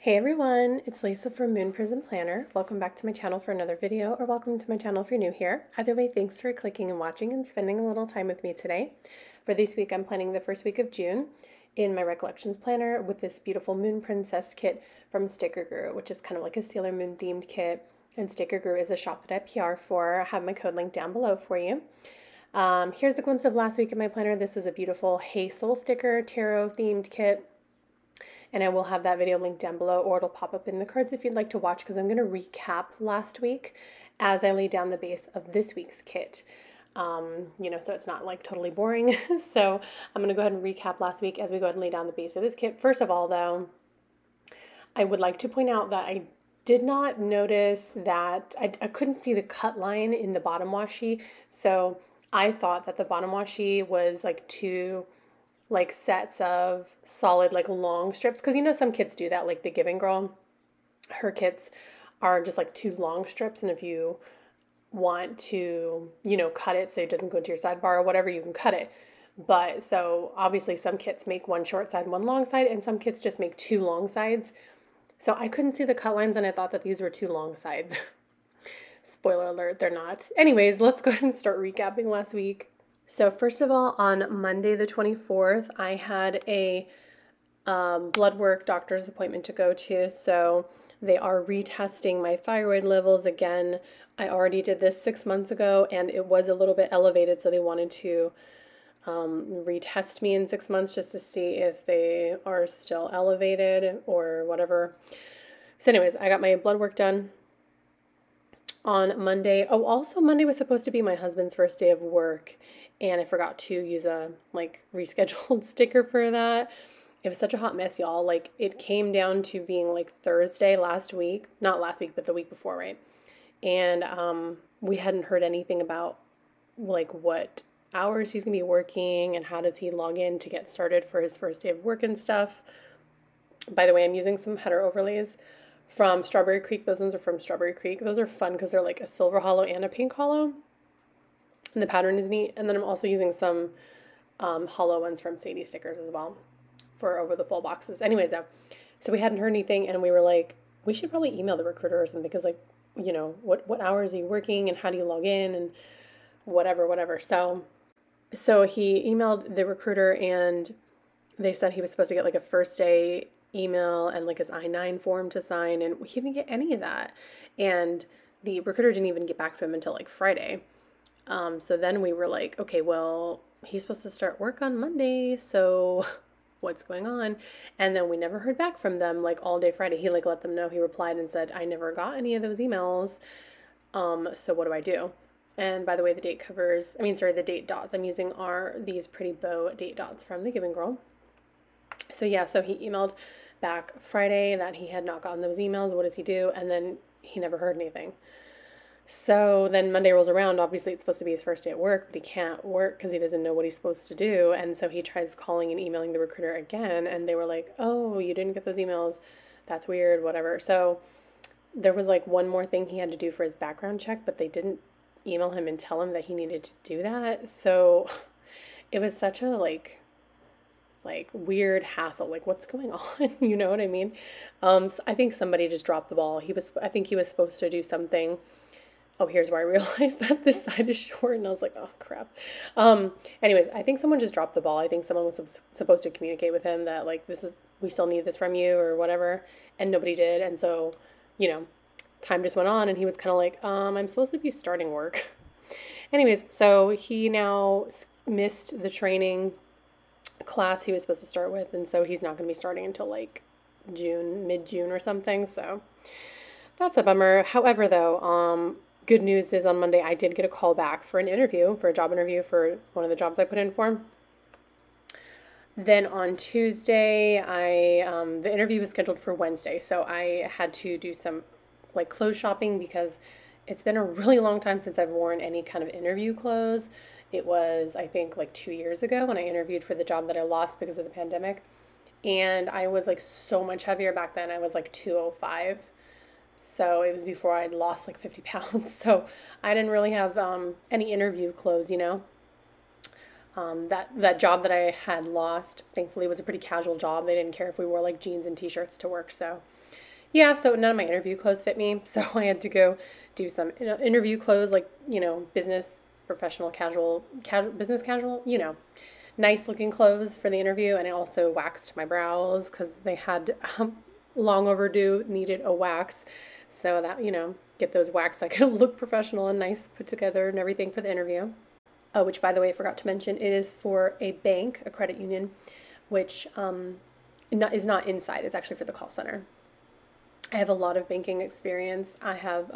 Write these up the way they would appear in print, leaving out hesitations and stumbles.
Hey everyone, it's Lisa from Moon Prism Planner. Welcome back to my channel for another video, or welcome to my channel if you're new here. Either way, thanks for clicking and watching and spending a little time with me today. For this week, I'm planning the first week of June in my Recollections Planner with this beautiful Moon Princess kit from Stickerguru, which is kind of like a Sailor Moon themed kit. And Stickerguru is a shop that I PR for. I have my code linked down below for you. Here's a glimpse of last week in my planner. This is a beautiful Hey Soul sticker tarot themed kit. And I will have that video linked down below, or it'll pop up in the cards if you'd like to watch, because I'm going to recap last week as I lay down the base of this week's kit. So it's not like totally boring. So I'm going to go ahead and recap last week as we go ahead and lay down the base of this kit. First of all, though, I would like to point out that I did not notice that I couldn't see the cut line in the bottom washi. So I thought that the bottom washi was like two sets of solid long strips, because some kits do that, like the Giving Girl, her kits are just like two long strips, and if you want to cut it so it doesn't go into your sidebar or whatever, you can cut it. But so obviously some kits make one short side and one long side, and some kits just make two long sides. So I couldn't see the cut lines, and I thought that these were two long sides. Spoiler alert, they're not. Anyways, let's go ahead and start recapping last week. So first of all, on Monday the 24th, I had a blood work doctor's appointment to go to. So they are retesting my thyroid levels again. I already did this 6 months ago, and it was a little bit elevated. So they wanted to retest me in 6 months just to see if they are still elevated or whatever. So anyways, I got my blood work done on Monday. Oh, also Monday was supposed to be my husband's first day of work, and I forgot to use a rescheduled sticker for that. It was such a hot mess, y'all. It came down to being Thursday last week, not last week, but the week before, right? And we hadn't heard anything about what hours he's gonna be working and how does he log in to get started for his first day of work and stuff. By the way, I'm using some header overlays from Strawberry Creek. Those ones are from Strawberry Creek. Those are fun because they're like a silver hollow and a pink hollow, and the pattern is neat. And then I'm also using some hollow ones from Sadie stickers as well for over the full boxes. Anyways, though, so we hadn't heard anything, and we were like, we should probably email the recruiter or something, because what hours are you working and how do you log in and whatever. So he emailed the recruiter, and they said he was supposed to get a first day email and his I-9 form to sign, and he didn't get any of that. And the recruiter didn't even get back to him until Friday. So then we were like, okay, well, he's supposed to start work on Monday, so what's going on? And then we never heard back from them all day Friday. He let them know. He replied and said, I never got any of those emails. So what do I do? And by the way, the date dots I'm using are these pretty bow date dots from the Giving Girl. So yeah, so he emailed back Friday that he had not gotten those emails. What does he do? And then he never heard anything. So then Monday rolls around. Obviously, it's supposed to be his first day at work, but he can't work because he doesn't know what he's supposed to do. And so he tries calling and emailing the recruiter again, and they were like, oh, you didn't get those emails. That's weird, whatever. So there was one more thing he had to do for his background check, but they didn't email him and tell him that he needed to do that. So it was such a weird hassle. What's going on? You know what I mean? So I think somebody just dropped the ball. I think he was supposed to do something. Oh, here's where I realized that this side is short, and I was like, oh crap. Anyways, I think someone just dropped the ball. I think someone was supposed to communicate with him that we still need this from you or whatever, and nobody did. And so, time just went on, and he was kind of like, I'm supposed to be starting work. Anyways, so he now missed the class he was supposed to start with, and so he's not going to be starting until June, mid-June or something. So that's a bummer. However, though, good news is on Monday I did get a call back for a job interview for one of the jobs I put in for. Then on Tuesday, the interview was scheduled for Wednesday, so I had to do some clothes shopping, because it's been a really long time since I've worn any kind of interview clothes. It was, I think, 2 years ago when I interviewed for the job that I lost because of the pandemic. And I was so much heavier back then. I was 205. So it was before I'd lost 50 pounds. So I didn't really have any interview clothes, That job that I had lost, thankfully, was a pretty casual job. They didn't care if we wore like jeans and t-shirts to work. So yeah, so none of my interview clothes fit me. So I had to go do some interview clothes, like, business, professional, business casual, nice looking clothes for the interview. And I also waxed my brows because they had long overdue, needed a wax. So that, get those waxed so I could look professional and nice put together and everything for the interview. Oh, which, by the way, I forgot to mention, it is for a bank, a credit union, which is not inside. It's actually for the call center. I have a lot of banking experience. I have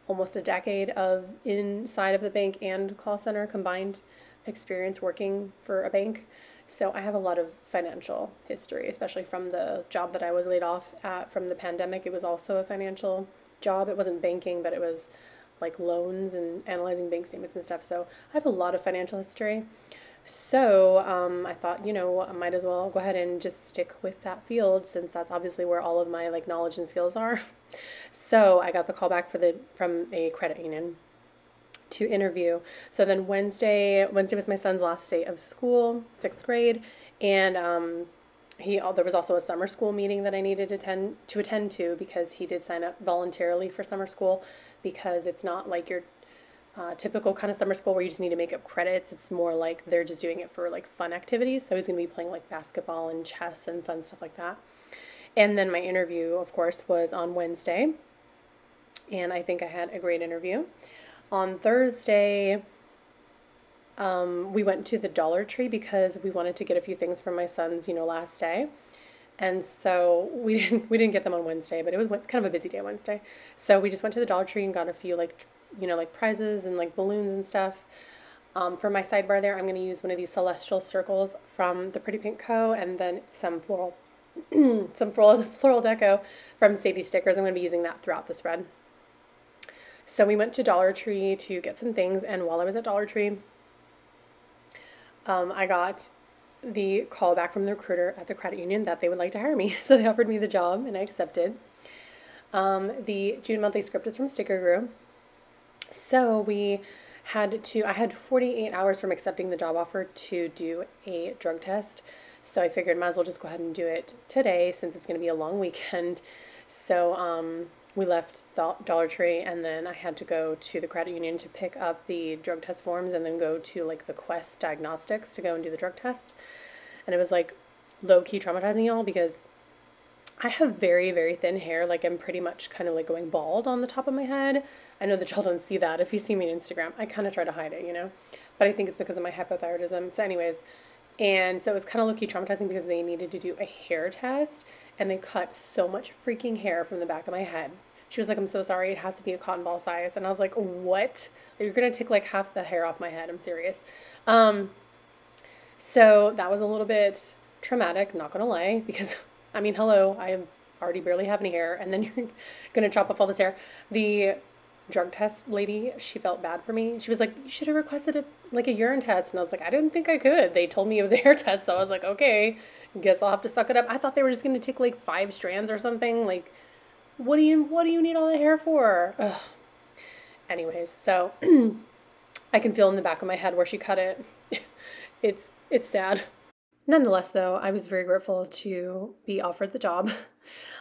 almost a decade of inside of the bank and call center combined experience working for a bank. So I have a lot of financial history, especially from the job that I was laid off at from the pandemic. It was also a financial job. It wasn't banking, but it was like loans and analyzing bank statements and stuff. So I have a lot of financial history. So I thought, I might as well go ahead and just stick with that field since that's obviously where all of my like knowledge and skills are. So I got the call back from a credit union to interview. So then Wednesday was my son's last day of school, 6th grade, and there was also a summer school meeting that I needed to attend to because he did sign up voluntarily for summer school, because it's not like your typical kind of summer school where you just need to make up credits. It's more like they're just doing it for like fun activities. So he's going to be playing like basketball and chess and fun stuff like that. And then my interview, of course, was on Wednesday, and I think I had a great interview. On Thursday, we went to the Dollar Tree because we wanted to get a few things from my son's, last day. And so we didn't get them on Wednesday, but it was kind of a busy day Wednesday. So we just went to the Dollar Tree and got a few like prizes and like balloons and stuff. For my sidebar there, I'm going to use one of these celestial circles from the Pretty Pink Co. and then some floral deco from Sadie stickers. I'm going to be using that throughout the spread. So we went to Dollar Tree to get some things, and while I was at Dollar Tree, I got the call back from the recruiter at the credit union that they would like to hire me. So they offered me the job, and I accepted. The June monthly script is from Stickerguru. So I had 48 hours from accepting the job offer to do a drug test. So I figured might as well just go ahead and do it today since it's going to be a long weekend. So we left the Dollar Tree, and then I had to go to the credit union to pick up the drug test forms and then go to like the Quest Diagnostics to go and do the drug test. And it was like low-key traumatizing, y'all, because I have very, very thin hair. Like I'm pretty much kind of like going bald on the top of my head. I know that y'all don't see that if you see me on Instagram. I kind of try to hide it, but I think it's because of my hypothyroidism. So anyways, and so it was kind of low-key traumatizing because they needed to do a hair test, and they cut so much freaking hair from the back of my head. She was like, I'm so sorry, it has to be a cotton ball size. And I was like, what? You're going to take like half the hair off my head. I'm serious. So that was a little bit traumatic, not going to lie, because I mean, hello, I already barely have any hair, and then you're going to chop off all this hair. The drug test lady, she felt bad for me. She was like, you should have requested a urine test. And I was like, I didn't think I could. They told me it was a hair test. So I was like, okay, guess I'll have to suck it up. I thought they were just going to take like 5 strands or something. Like, what do you need all the hair for? Ugh. Anyways, so I can feel in the back of my head where she cut it. It's sad. Nonetheless, though, I was very grateful to be offered the job.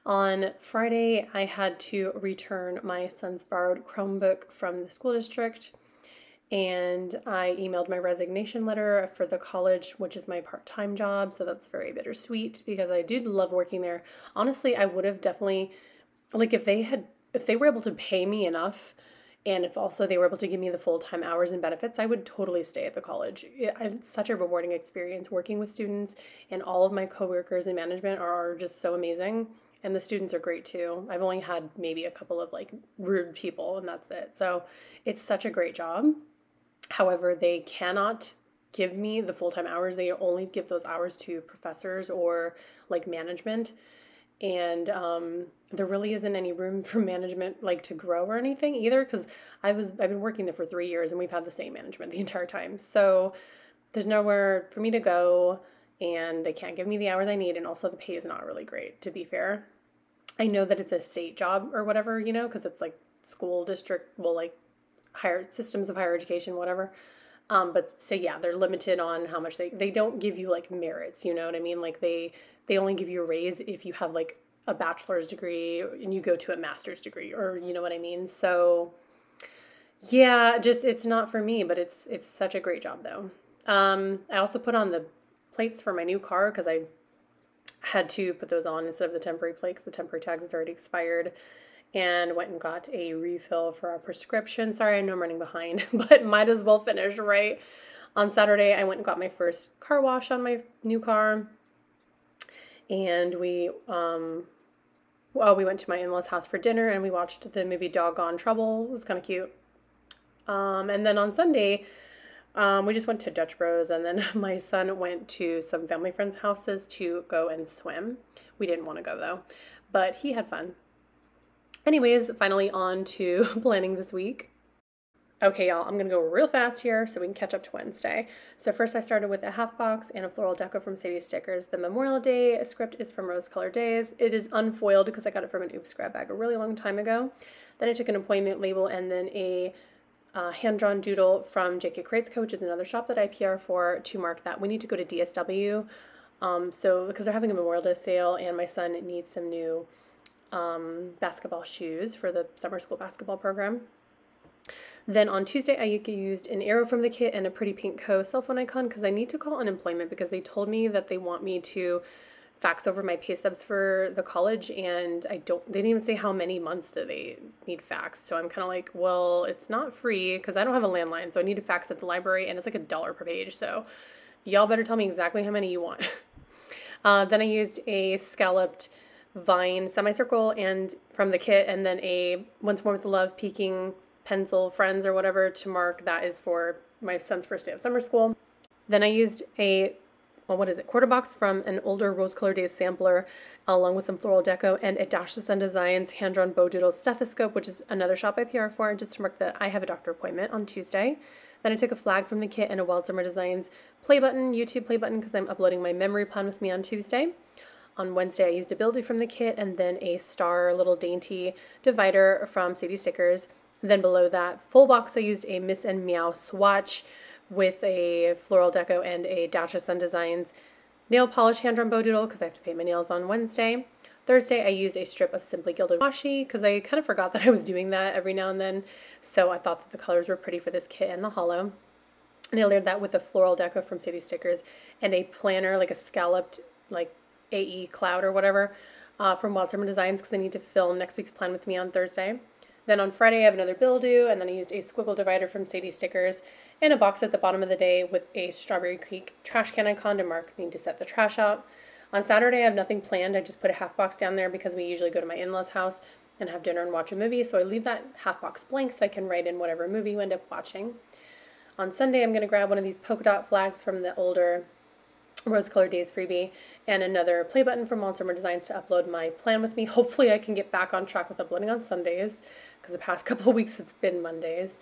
On Friday, I had to return my son's borrowed Chromebook from the school district, and I emailed my resignation letter for the college, which is my part-time job, so that's very bittersweet because I did love working there. Honestly, I would have definitely, like if they were able to pay me enough, and if also they were able to give me the full-time hours and benefits, I would totally stay at the college. It's such a rewarding experience working with students, and all of my coworkers in management are just so amazing, and the students are great too. I've only had maybe a couple of like rude people, and that's it. So it's such a great job. However, they cannot give me the full-time hours. They only give those hours to professors or like management. And there really isn't any room for management like to grow or anything either, because I've been working there for 3 years and we've had the same management the entire time. So there's nowhere for me to go, and they can't give me the hours I need, and also the pay is not really great, to be fair. I know that it's a state job or whatever, because it's like school district, well, like higher systems of higher education, whatever. But so yeah, they're limited on how much they don't give you like merits, you know what I mean? Like they only give you a raise if you have like a bachelor's degree and you go to a master's degree, or you know what I mean? So yeah, just it's not for me, but it's such a great job though. I also put on the plates for my new car because I had to put those on instead of the temporary plate because the temporary tags is already expired, and went and got a refill for our prescription. Sorry, I know I'm running behind, but might as well finish, right? On Saturday, I went and got my first car wash on my new car, and we went to my in-laws' house for dinner, and we watched the movie Doggone Trouble. It was kind of cute. And then on Sunday, we just went to Dutch Bros, and then my son went to some family friends' houses to go and swim. We didn't want to go though, but he had fun. Anyways, finally on to planning this week. Okay, y'all, I'm going to go real fast here so we can catch up to Wednesday. So first I started with a half box and a floral deco from Sadie Stickers. The Memorial Day script is from Colored Daze. It is unfoiled because I got it from an Oops grab bag a really long time ago. Then I took an appointment label and then a hand-drawn doodle from JK Creates Co, which is another shop that I PR for, to mark that we need to go to DSW. So because they're having a Memorial Day sale and my son needs some new basketball shoes for the summer school basketball program. Then on Tuesday, I used an arrow from the kit and a Pretty Pink Co cell phone icon because I need to call unemployment because they told me that they want me to fax over my pay stubs for the college, and they didn't even say how many months that they need faxed. So I'm kind of like, well, it's not free because I don't have a landline, so I need to fax at the library, and it's like $1 per page. So y'all better tell me exactly how many you want. Then I used a scalloped vine semicircle and from the kit, and then a Once More with Love peeking pencil friends or whatever to mark that is for my son's first day of summer school. Then I used a quarter box from an older Colored Daze sampler along with some floral deco and a Dash the Sun Designs hand-drawn bow doodle stethoscope, which is another shop I PR for, just to mark that I have a doctor appointment on Tuesday. Then I took a flag from the kit and a Wild Summer Designs play button, YouTube play button, because I'm uploading my memory plan with me on Tuesday. On Wednesday, I used a buildie from the kit and then a star little dainty divider from Sadie Stickers. Then below that full box, I used a Miss and Meow swatch with a floral deco and a Dash the Sun Designs nail polish hand-drawn bow doodle because I have to paint my nails on Wednesday. Thursday, I used a strip of Simply Gilded washi because I kind of forgot that I was doing that every now and then. So I thought that the colors were pretty for this kit and the hollow. And I layered that with a floral deco from Sadie Stickers and a planner, like a scalloped, like AE cloud or whatever, from Wild Summer Designs because I need to film next week's plan with me on Thursday. Then on Friday, I have another bill-do, and then I used a squiggle divider from Sadie Stickers and a box at the bottom of the day with a Strawberry Creek trash can icon to mark need to set the trash out. On Saturday, I have nothing planned. I just put a half box down there because we usually go to my in-laws' house and have dinner and watch a movie, so I leave that half box blank so I can write in whatever movie you end up watching. On Sunday, I'm going to grab one of these polka dot flags from the older Colored Daze freebie and another play button from Wild Summer Designs to upload my plan with me. Hopefully I can get back on track with uploading on Sundays because the past couple of weeks it's been Mondays.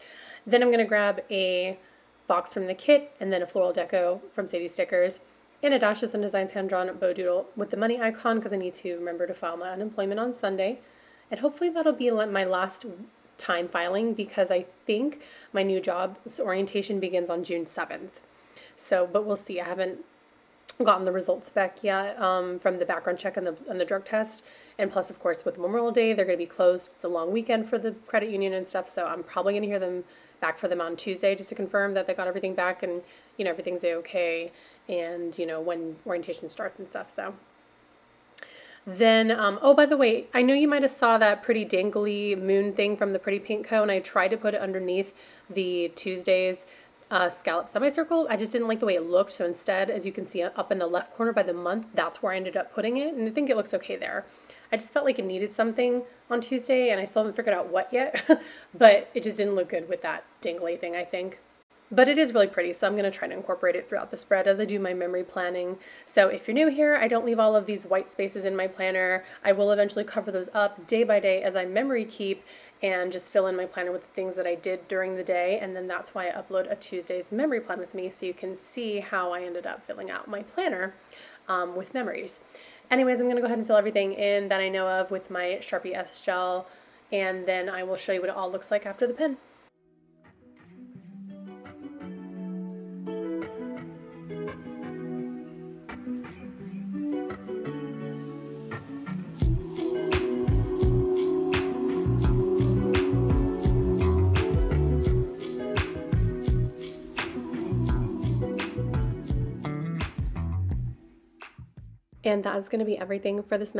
Then I'm going to grab a box from the kit and then a floral deco from Sadie Stickers and a Dash the Sun Designs hand-drawn bow doodle with the money icon because I need to remember to file my unemployment on Sunday. And hopefully that'll be my last time filing because I think my new job's orientation begins on June 7th. So, but we'll see. I haven't gotten the results back yet from the background check and the drug test. And plus, of course, with Memorial Day, they're going to be closed. It's a long weekend for the credit union and stuff, so I'm probably going to hear them back for them on Tuesday just to confirm that they got everything back and, you know, everything's okay and, you know, when orientation starts and stuff, so. Then, oh, by the way, I know you might have saw that pretty dangly moon thing from the Pretty Pink Co, and I tried to put it underneath the Tuesday's scallop semicircle. I just didn't like the way it looked, so instead, as you can see up in the left corner by the month, that's where I ended up putting it, and I think it looks okay there. I just felt like it needed something on Tuesday, and I still haven't figured out what yet, but it just didn't look good with that dangly thing, I think. But it is really pretty, so I'm going to try to incorporate it throughout the spread as I do my memory planning. So if you're new here, I don't leave all of these white spaces in my planner. I will eventually cover those up day by day as I memory keep and just fill in my planner with the things that I did during the day, and then that's why I upload a Tuesday's memory plan with me so you can see how I ended up filling out my planner with memories. Anyways, I'm going to go ahead and fill everything in that I know of with my Sharpie S gel, and then I will show you what it all looks like after the pen. And that is going to be everything for this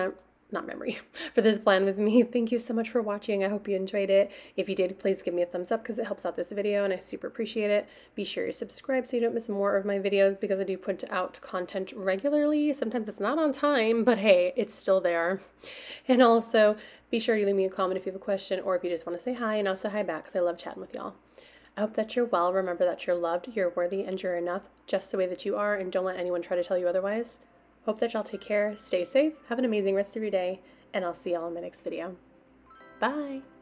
for this plan with me. Thank you so much for watching. I hope you enjoyed it. If you did, please give me a thumbs up because it helps out this video and I super appreciate it. Be sure to subscribe so you don't miss more of my videos because I do put out content regularly. Sometimes it's not on time, but hey, it's still there. And also be sure you leave me a comment if you have a question or if you just want to say hi, and I'll say hi back because I love chatting with y'all. I hope that you're well. Remember that you're loved, you're worthy, and you're enough just the way that you are, and don't let anyone try to tell you otherwise. Hope that y'all take care, stay safe, have an amazing rest of your day, and I'll see y'all in my next video. Bye!